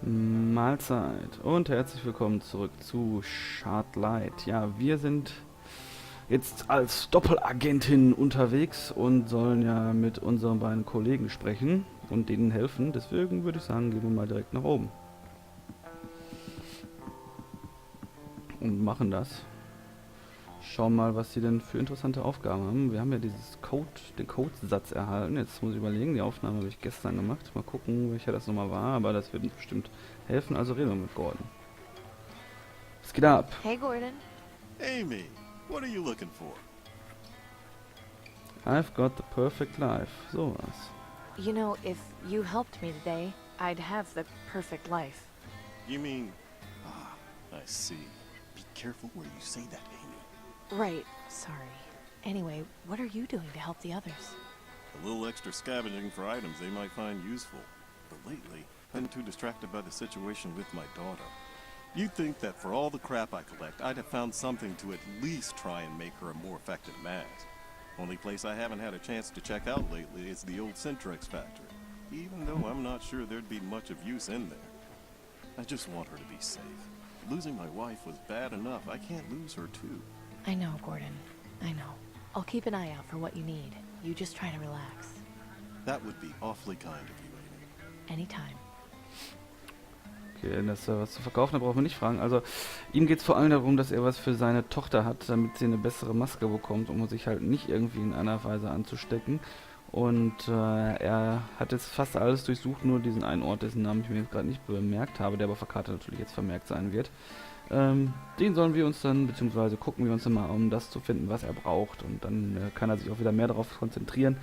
Mahlzeit und herzlich willkommen zurück zu Shardlight. Ja, wir sind jetzt als Doppelagentin unterwegs und sollen ja mit unseren beiden Kollegen sprechen und denen helfen. Deswegen würde ich sagen, gehen wir mal direkt nach oben und machen das. Schauen mal, was sie denn für interessante Aufgaben haben. Wir haben ja den Codesatz erhalten. Jetzt muss ich überlegen, die Aufnahme habe ich gestern gemacht. Mal gucken, welcher das nochmal war, aber das wird uns bestimmt helfen. Also reden wir mit Gordon. Was geht ab? Hey, Gordon. Amy, what are you looking for? I've got the perfect life. Sowas. You know, if you helped me today, I'd have the perfect life. You mean... Ah, I see. Be careful where you say that, Amy. Right. Sorry. Anyway, what are you doing to help the others? A little extra scavenging for items they might find useful. But lately, I've been too distracted by the situation with my daughter. You'd think that for all the crap I collect, I'd have found something to at least try and make her a more effective mask. Only place I haven't had a chance to check out lately is the old Centrex factory, even though I'm not sure there'd be much of use in there. I just want her to be safe. Losing my wife was bad enough. I can't lose her too. I know, Gordon. I know. I'll keep an eye out for what you need. You just try to relax. That would be awfully kind of you, Amy. Anytime. Okay, dass er was zu verkaufen hat, brauchen wir nicht fragen. Also, ihm geht es vor allem darum, dass er was für seine Tochter hat, damit sie eine bessere Maske bekommt, um sich halt nicht irgendwie in einer Weise anzustecken. Und er hat jetzt fast alles durchsucht, nur diesen einen Ort, dessen Namen ich mir jetzt gerade nicht bemerkt habe, der aber auf der Karte natürlich jetzt vermerkt sein wird. Den sollen wir uns dann, beziehungsweise gucken wir uns dann mal, um das zu finden, was er braucht. Und dann kann er sich auch wieder mehr darauf konzentrieren,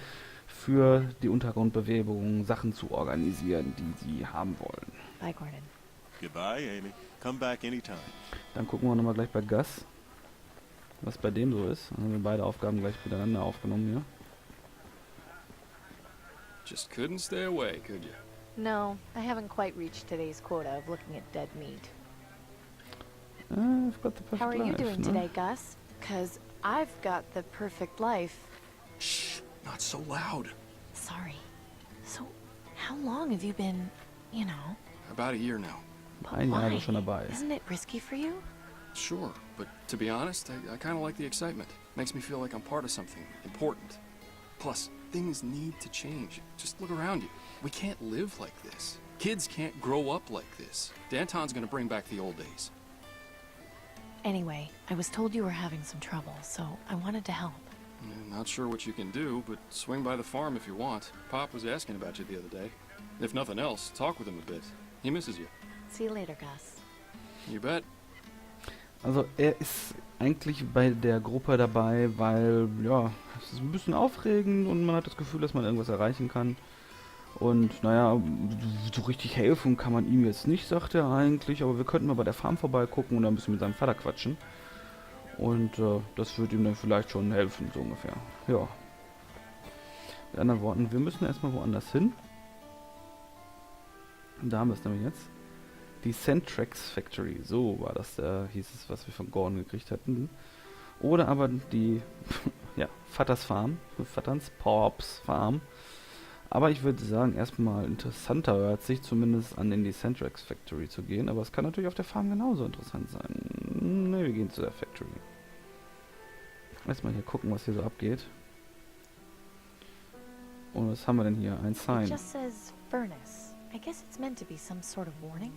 für die Untergrundbewegung Sachen zu organisieren, die sie haben wollen. Bye, Gordon. Goodbye, Amy. Come back anytime. Dann gucken wir nochmal gleich bei Gus, was bei dem so ist. Dann haben wir beide Aufgaben gleich miteinander aufgenommen hier. Just couldn't stay away, could you? No, I haven't quite reached today's quota of looking at dead meat. I've got the perfect How are you life, doing ne? today, Gus? 'Cause I've got the perfect life. Shh, not so loud. Sorry. So, how long have you been, you know? About a year now. But Ein Jahr why? ist schon dabei. Isn't it risky for you? Sure, but to be honest, I kind of like the excitement. Makes me feel like I'm part of something important. Plus, things need to change. Just look around you. We can't live like this. Kids can't grow up like this. Danton's gonna bring back the old days. Anyway, I was told you were having some trouble, so I wanted to help. Not sure what you can do, but swing by the farm if you want. Pop was asking about you the other day. If nothing else, talk with him a bit. He misses you. See you later, Gus. You bet. Also er ist eigentlich bei der Gruppe dabei, weil, ja, es ist ein bisschen aufregend und man hat das Gefühl, dass man irgendwas erreichen kann. Und naja, so richtig helfen kann man ihm jetzt nicht, sagt er eigentlich, aber wir könnten mal bei der Farm vorbeigucken und ein bisschen mit seinem Vater quatschen. Und das wird ihm dann vielleicht schon helfen, so ungefähr. Ja. Mit anderen Worten, wir müssen erstmal woanders hin. Und da haben wir es nämlich jetzt. Die Centrex Factory, so war das, hieß es, was wir von Gordon gekriegt hatten. Oder aber die, ja, Vaters Farm, Vaterns Pops Farm. Aber ich würde sagen, erstmal interessanter hört sich zumindest an, in die Centrex Factory zu gehen. Aber es kann natürlich auf der Farm genauso interessant sein. Ne, wir gehen zu der Factory. Erstmal hier gucken, was hier so abgeht. Und was haben wir denn hier? Ein It Sign. just says furnace. I guess it's meant to be some sort of warning.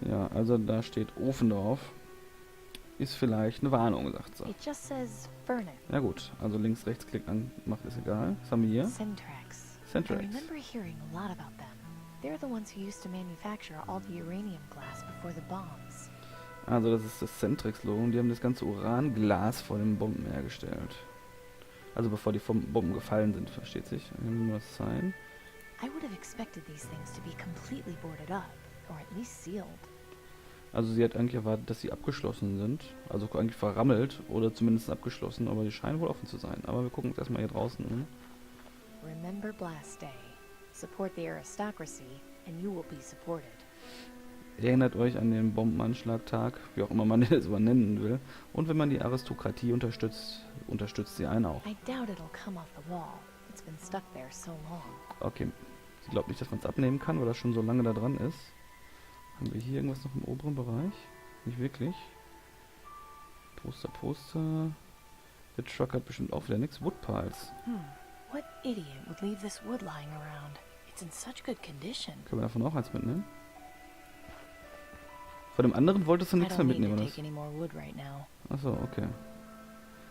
Ja, also da steht Ofen drauf. Ist vielleicht eine Warnung, sagt sie. It just says furnace. Ja gut, also links, rechts Klick an, macht ist egal. Was haben wir hier? Centrex. I Centrex. remember hearing a lot about them. They're the ones who used to manufacture all the uranium glass before the bombs. Also das ist das Centrex-Logo und die haben das ganze Uranglas vor den Bomben hergestellt. Also bevor die Bomben gefallen sind, versteht sich. Hier muss das sein. I would have expected these things to be completely boarded up, or at least sealed. Also sie hat eigentlich erwartet, dass sie abgeschlossen sind. Also eigentlich verrammelt oder zumindest abgeschlossen, aber die scheinen wohl offen zu sein. Aber wir gucken uns erstmal hier draußen um. Remember Blast Day. Support the aristocracy, and you will be supported. Erinnert euch an den Bombenanschlagtag, wie auch immer man das aber nennen will. Und wenn man die Aristokratie unterstützt, unterstützt sie einen auch. I doubt it'll come off the wall. It's been stuck there so long. Okay. Sie glaubt nicht, dass man es abnehmen kann, weil das schon so lange da dran ist. Haben wir hier irgendwas noch im oberen Bereich? Nicht wirklich. Poster. Der Truck hat bestimmt auch wieder nichts. Woodpiles. What idiot would leave this wood lying around? It's in such good condition. Können wir davon auch eins mitnehmen? Von dem anderen wolltest du I nichts mehr don't need mitnehmen, to oder? take any more wood right now. Achso, okay.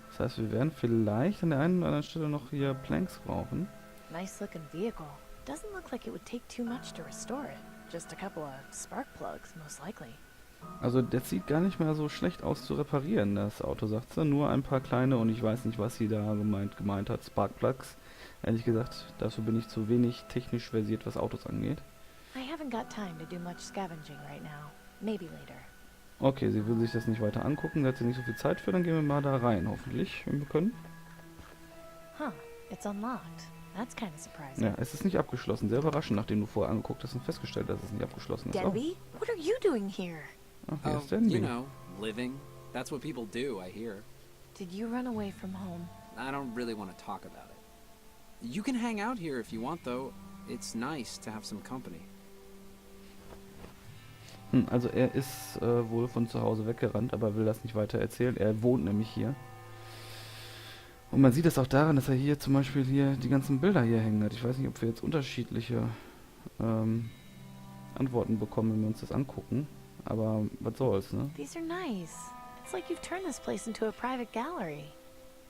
Das heißt, wir werden vielleicht an der einen oder anderen Stelle noch hier Planks brauchen. Nice looking vehicle. Doesn't look like it would take too much to restore it. Just a couple of spark plugs, most likely. Also der sieht gar nicht mehr so schlecht aus zu reparieren, das Auto, sagt sie. Nur ein paar kleine und ich weiß nicht, was sie da gemeint hat. Sparkplugs. Ehrlich gesagt, dafür bin ich zu wenig technisch versiert, was Autos angeht. I haven't got time to do much scavenging right now. Maybe later. Okay, sie will sich das nicht weiter angucken, da hat sie nicht so viel Zeit für, dann gehen wir mal da rein, hoffentlich, wenn wir können. Huh, it's unlocked. That's kind of surprising. Ja, es ist nicht abgeschlossen. Sehr überraschend, nachdem du vorher angeguckt hast und festgestellt, dass es nicht abgeschlossen ist. Denby, what are you doing here? Oh, hier Oh, ist Denby. you know, living. That's what people do, I hear. Did you run away from home? I don't really want to talk about it. You can hang out here if you want, though. It's nice to have some company. Also er ist wohl von zu Hause weggerannt, aber will das nicht weiter erzählen. Er wohnt nämlich hier. Und man sieht es auch daran, dass er hier zum Beispiel hier die ganzen Bilder hier hängen hat. Ich weiß nicht, ob wir jetzt unterschiedliche Antworten bekommen, wenn wir uns das angucken. Aber was soll's, ne? These are nice. It's like you've turned this place into a private gallery.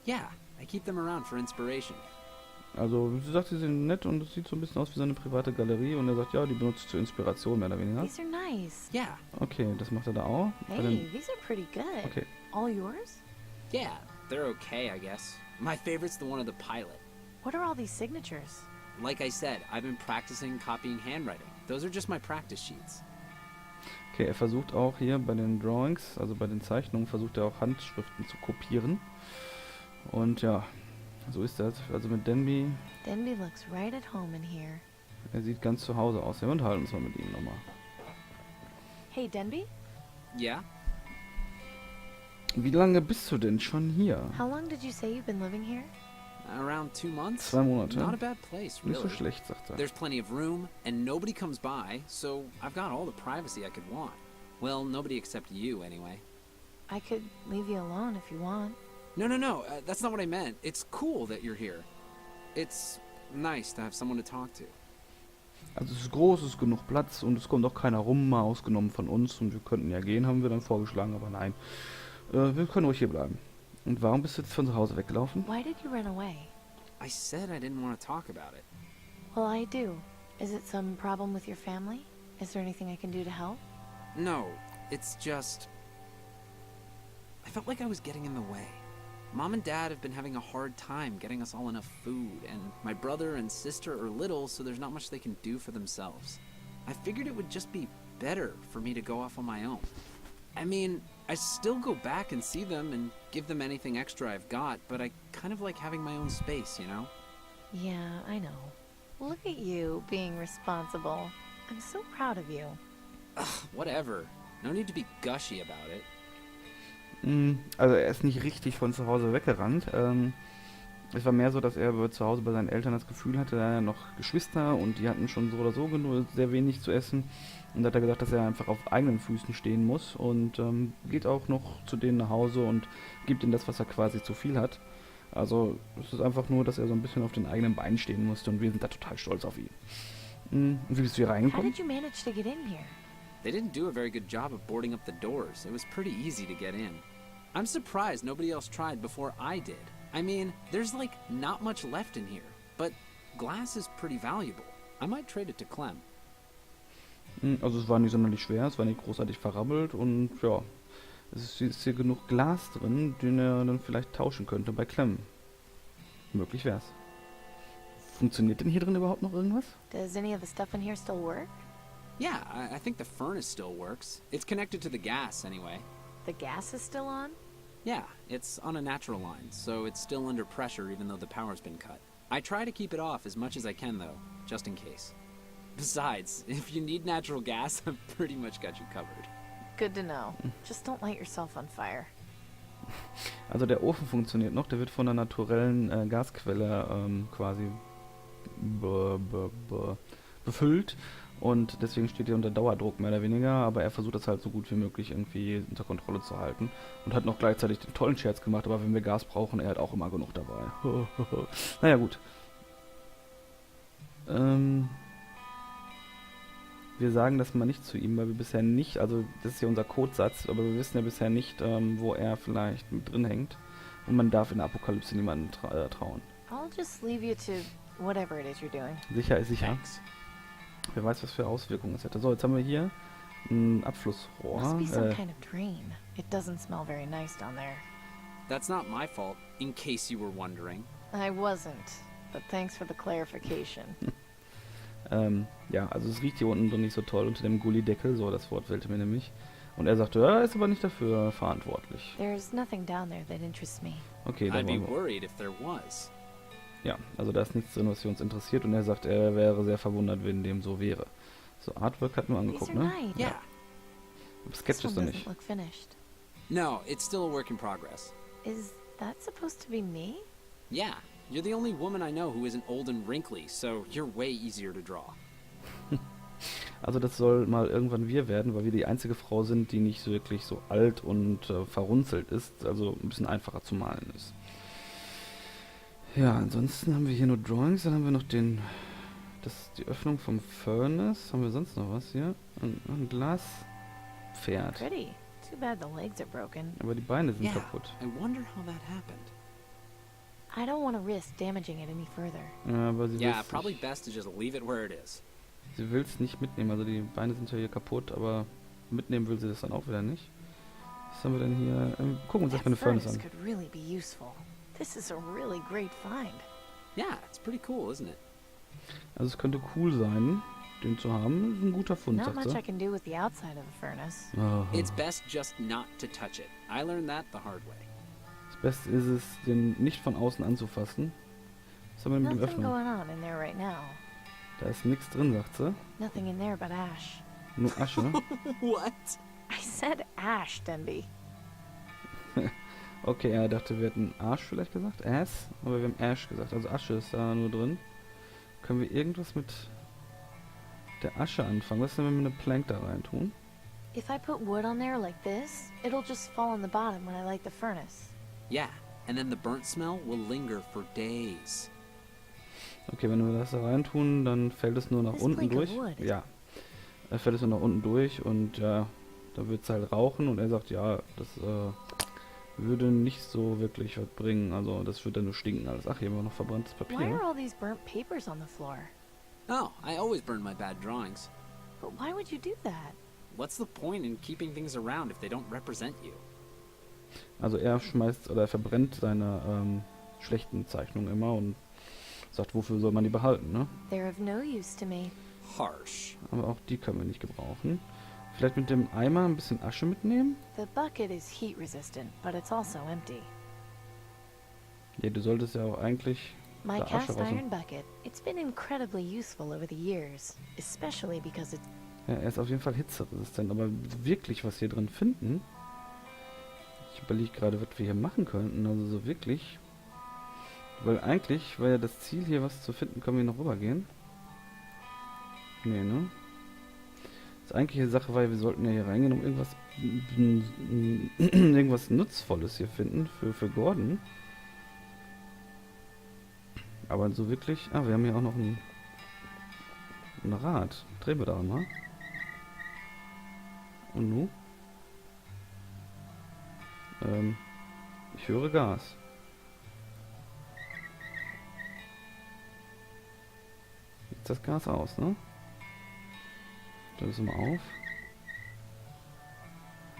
Yeah, I keep them around for inspiration. Also, sie sagt, sie sind nett und es sieht so ein bisschen aus wie seine private Galerie. Und er sagt, ja, die benutzt ich zur Inspiration, mehr oder weniger. These are nice. Yeah, Okay, das macht er da auch. Bei Hey, den- these are pretty good. Okay. All yours? yeah, they're okay, I guess. My favorite's the one of the pilot. What are all these signatures? Like I said, I've been practicing copying handwriting. Those are just my practice sheets. Okay, er versucht auch hier bei den Drawings, also bei den Zeichnungen, versucht er auch Handschriften zu kopieren. Und ja, so ist das. Also mit Denby, Denby looks right at home in here. er sieht ganz zu Hause aus. Ja, wir unterhalten uns mal mit ihm nochmal. Hey, Denby, Yeah? Wie lange bist du denn schon hier? how long did you say you've been living here? Around 2 months? 2 Monate. Not a bad place, Nicht so really. schlecht, sagt er. There's plenty of room, and nobody comes by, so I've got all the privacy I could want. Well, nobody except you, anyway. I could leave you alone if you want. No, that's not what I meant. It's cool that you're here. It's nice to have someone to talk to. Also es ist groß, es ist genug Platz und es kommt auch keiner rum, mal ausgenommen von uns. Und wir könnten ja gehen, haben wir dann vorgeschlagen, aber nein. Wir können ruhig hier bleiben. Und warum bist du jetzt von zu Hause weggelaufen? Why did you run away? I said I didn't want to talk about it. Well, I do. Is it some problem with your family? Is there anything I can do to help? No, it's just... I felt like I was getting in the way. Mom and Dad have been having a hard time getting us all enough food, and my brother and sister are little, so there's not much they can do for themselves. I figured it would just be better for me to go off on my own. I mean, I still go back and see them and give them anything extra I've got, but I kind of like having my own space, you know? Yeah, I know. Look at you being responsible. I'm so proud of you. Ugh, whatever. No need to be gushy about it. Also er ist nicht richtig von zu Hause weggerannt. Es war mehr so, dass er zu Hause bei seinen Eltern das Gefühl hatte, er hat noch Geschwister und die hatten schon so oder so genug, sehr wenig zu essen. Und da hat er gesagt, dass er einfach auf eigenen Füßen stehen muss und geht auch noch zu denen nach Hause und gibt ihnen das, was er quasi zu viel hat. Also es ist einfach nur, dass er so ein bisschen auf den eigenen Beinen stehen musste und wir sind da total stolz auf ihn. Und wie bist du hier How reingekommen? did you manage to get in here? They didn't do a very good job of boarding up the doors. It was pretty easy to get in. I'm surprised nobody else tried before I did. I mean, there's like not much left in here, but glass is pretty valuable. I might trade it to Clem. Also es war nicht sonderlich schwer, es war nicht großartig verrammelt und ja, es ist hier genug Glas drin, den er dann vielleicht tauschen könnte bei Clem. Möglich wär's. Funktioniert denn hier drin überhaupt noch irgendwas? Does any of the stuff in here still work? Yeah, I think the furnace still works. It's connected to the gas anyway. The gas is still on? Yeah, it's on a natural line, so it's still under pressure even though the power's been cut. I try to keep it off as much as I can though, just in case. Besides, if you need natural gas, I've pretty much got you covered. Good to know. Just don't light yourself on fire. Also der Ofen funktioniert noch, der wird von einer naturellen Gasquelle quasi befüllt Und deswegen steht er unter Dauerdruck, mehr oder weniger. Aber er versucht das halt so gut wie möglich irgendwie unter Kontrolle zu halten. Und hat noch gleichzeitig den tollen Scherz gemacht, aber wenn wir Gas brauchen, er hat auch immer genug dabei. Naja, gut. Wir sagen das mal nicht zu ihm, weil wir bisher nicht, also das ist ja unser Codesatz, aber wir wissen ja bisher nicht, wo er vielleicht mit drin hängt. Und man darf in der Apokalypse niemandem trauen. I'll just leave you to whatever it is you're doing. Sicher ist sicher. Thanks. Wer weiß, was für Auswirkungen es hätte. So, jetzt haben wir hier ein Must Abflussrohr. be some kind of drain. It doesn't smell very nice down there. That's not my fault, in case you were wondering. I wasn't, but thanks for the clarification. Ja, also es riecht hier unten drin nicht so toll unter dem Gullideckel, so das Wort fehlte mir nämlich. Und er sagte, ja, er ist aber nicht dafür verantwortlich. There's nothing down there that interests me. Okay, da I'd be wollen wir. worried if there was. Ja, also da ist nichts drin, was uns interessiert. Und er sagt, er wäre sehr verwundert, wenn dem so wäre. So, Artwork hatten wir These angeguckt, are ne? nice. Yeah. Aber This Sketch one ist da doesn't nicht. look finished. No, it's still a work in progress. Is that supposed to be me? Yeah, you're the only woman I know who isn't old and wrinkly, so you're way easier to draw. Also das soll mal irgendwann wir werden, weil wir die einzige Frau sind, die nicht so wirklich so alt und verrunzelt ist, also ein bisschen einfacher zu malen ist. Ja, ansonsten haben wir hier nur Drawings, dann haben wir noch die Öffnung vom Furnace. Haben wir sonst noch was hier? Ein Glaspferd. Pretty. Too bad the legs are broken. Aber die Beine sind Yeah, kaputt. I wonder how that happened. I don't want to risk damaging it any further. Ja, aber sie Yeah, will's probably nicht, best to just leave it where it is. sie will's nicht mitnehmen. Also die Beine sind ja hier kaputt, aber mitnehmen will sie das dann auch wieder nicht. Was haben wir denn hier? Gucken wir uns That erstmal eine Furnace furnace an. could really be useful. This is a really great find. Yeah, it's pretty cool, isn't it? Also es könnte cool sein, den zu haben. Ist ein guter Fund, Not sagt much I sie. can do with the outside of the furnace. Aha. It's best just not to touch it. I learned that the hard way. Das Beste ist es, den nicht von außen anzufassen. Was haben wir mit dem Nothing Öffnen? going on in there right now. Da ist nichts drin, sagt sie. Nothing in there but ash. Nur Asche. What? I said ash, Denby. Okay, er dachte, wir hätten Arsch vielleicht gesagt. Ass. Aber wir haben Ash gesagt. Also Asche ist da nur drin. Können wir irgendwas mit der Asche anfangen? Was ist denn, wenn wir eine Plank da rein tun? If I put wood on there like this, it'll just fall on the bottom when I light the furnace. Yeah, and then the burnt smell will linger for days. Okay, wenn wir das da rein tun, dann fällt es nur nach This unten plank of durch. wood. Ja. Fällt es nur nach unten durch und ja, da wird es halt rauchen und er sagt, ja, das würde nicht so wirklich was bringen. Also das würde dann nur stinken alles. Ach, hier haben wir noch verbranntes Why Papier. are all these burnt papers on the floor? Oh, I always burn my bad drawings. But why would you do that? What's the point in keeping things around if they don't represent you? Also er schmeißt oder er verbrennt seine schlechten Zeichnungen immer und sagt, wofür soll man die behalten, ne? They're of no use to me. Harsh. Aber auch die können wir nicht gebrauchen. Vielleicht mit dem Eimer ein bisschen Asche mitnehmen? The bucket is heat resistant, but it's also empty. Ja, du solltest ja auch eigentlich My da Asche cast raus. iron bucket, it's been incredibly useful over the years, especially because it's Ja, er ist auf jeden Fall hitzeresistent, aber wirklich was hier drin finden? Ich überlege gerade, was wir hier machen könnten, also so wirklich. Weil eigentlich war ja das Ziel hier was zu finden, können wir hier noch rübergehen? Nee, ne? Das eigentliche Sache war ja, wir sollten ja hier reingehen, um irgendwas Nutzvolles hier finden für Gordon. Aber so wirklich... Ah, wir haben hier auch noch ein Rad. Drehen wir da mal. Und nu? Ich höre Gas. Jetzt das Gas aus, ne? Drehen wir mal auf.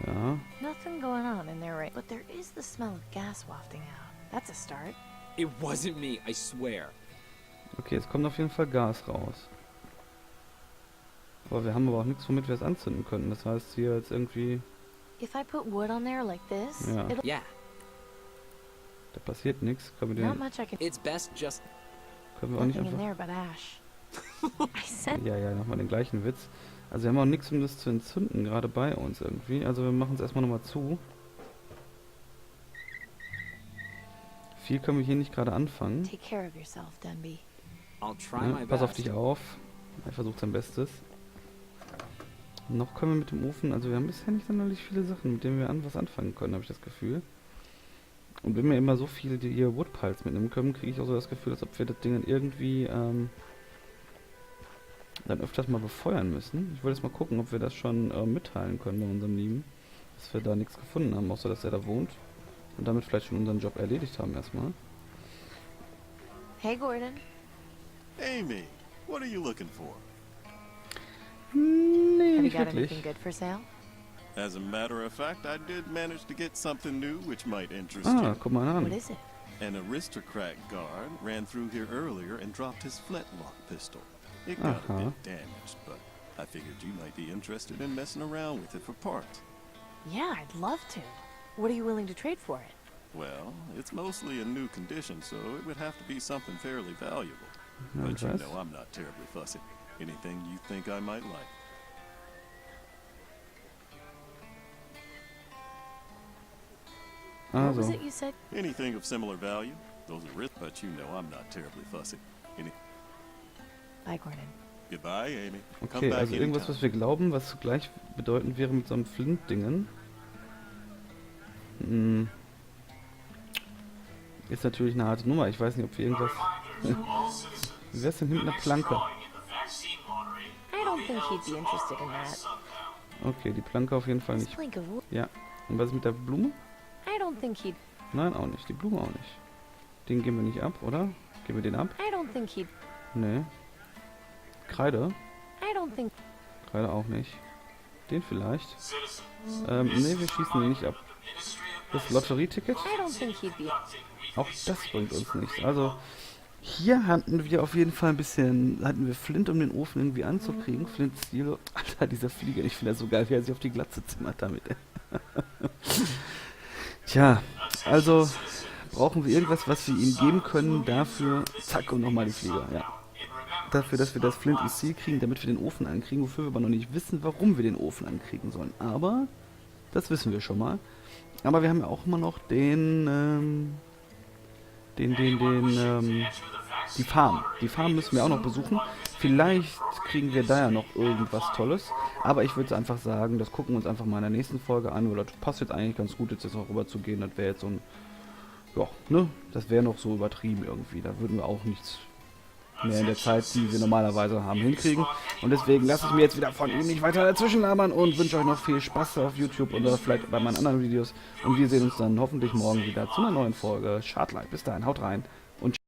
Ja. nothing going on in there right. But there is the smell of gas wafting out. That's a start. It wasn't me, I swear. Okay, es kommt auf jeden Fall Gas raus. Aber wir haben aber auch nichts, womit wir es anzünden könnten. Das heißt, hier jetzt irgendwie... If I put wood on there like this, Ja. it'll Yeah, Da passiert nichts. Können wir, not den, much I can it's best just... können wir auch nicht nothing in einfach... there but ash. I said Ja, nochmal den gleichen Witz. Also wir haben auch nichts, um das zu entzünden, gerade bei uns irgendwie. Also wir machen es erstmal nochmal zu. Viel können wir hier nicht gerade anfangen. take care of yourself, Denby. I'll try Ja, my pass auf best. dich auf. Er versucht sein Bestes. Noch können wir mit dem Ofen, also wir haben bisher nicht sonderlich viele Sachen, mit denen wir was anfangen können, habe ich das Gefühl. Und wenn wir immer so viele die hier Woodpiles mitnehmen können, kriege ich auch so das Gefühl, als ob wir das Ding dann irgendwie dann öfters mal befeuern müssen. Ich wollte jetzt mal gucken, ob wir das schon mitteilen können bei unserem Lieben, dass wir da nichts gefunden haben, außer dass er da wohnt. Und damit vielleicht schon unseren Job erledigt haben erstmal. Hey, Gordon. Amy, what are you looking for? Nee, Have you nicht got anything wirklich. good for sale? As a matter of fact, I did manage to get something new which might interest Ah, you. guck mal What an. is it? An aristocrat guard ran through here earlier and dropped his flintlock pistol. It got a bit damaged, but I figured you might be interested in messing around with it for parts. Yeah, I'd love to. What are you willing to trade for it? Well, it's mostly in new condition, so it would have to be something fairly valuable. Ja, But you was? know I'm not terribly fussy. Anything you think I might like. What was Also, it you said? Anything of similar value. Those are rich, but you know I'm not terribly fussy. Bye, Gordon. Goodbye, Amy. Come okay, back also irgendwas, anytime. was wir glauben, was gleich bedeutend wäre mit so einem Flint-Dingen. Ist natürlich eine harte Nummer. Ich weiß nicht, ob wir irgendwas... Wie wär's denn hinten eine Planke? I don't think he'd be interested in that. Okay, die Planke auf jeden Fall This nicht. plank of wood. Ja. Und was ist mit der Blume? I don't think he'd. Nein, auch nicht. Die Blume auch nicht. Den geben wir nicht ab, oder? Geben wir den ab? I don't think he'd. Nee. Kreide? I don't think. Kreide auch nicht. Den vielleicht? Nee, wir schießen den nicht ab. Das Lotterieticket? I don't think he'd be. Auch das bringt uns nichts. Also, hier hatten wir auf jeden Fall hatten wir Flint, um den Ofen irgendwie anzukriegen. Flint Steel. Alter, dieser Flieger, ich finde das so geil, wie er sich auf die Glatze zimmert damit. Tja, also brauchen wir irgendwas, was wir ihm geben können, dafür, zack, und nochmal die Flieger, ja. Dafür, dass wir das Flint Steel kriegen, damit wir den Ofen ankriegen, wofür wir aber noch nicht wissen, warum wir den Ofen ankriegen sollen. Aber, das wissen wir schon mal. Aber wir haben ja auch immer noch die Farm. Die Farm müssen wir auch noch besuchen. Vielleicht kriegen wir da ja noch irgendwas Tolles. Aber ich würde einfach sagen, das gucken wir uns einfach mal in der nächsten Folge an. Weil das passt jetzt eigentlich ganz gut, jetzt auch rüber zu gehen. Das wäre jetzt so ein... Ja, ne? Das wäre noch so übertrieben irgendwie. Da würden wir auch nichts mehr in der Zeit, die wir normalerweise haben, hinkriegen. Und deswegen lasse ich mir jetzt wieder von ihm nicht weiter dazwischen labern und wünsche euch noch viel Spaß auf YouTube oder vielleicht bei meinen anderen Videos. Und wir sehen uns dann hoffentlich morgen wieder zu einer neuen Folge Shardlight. Bis dahin, haut rein.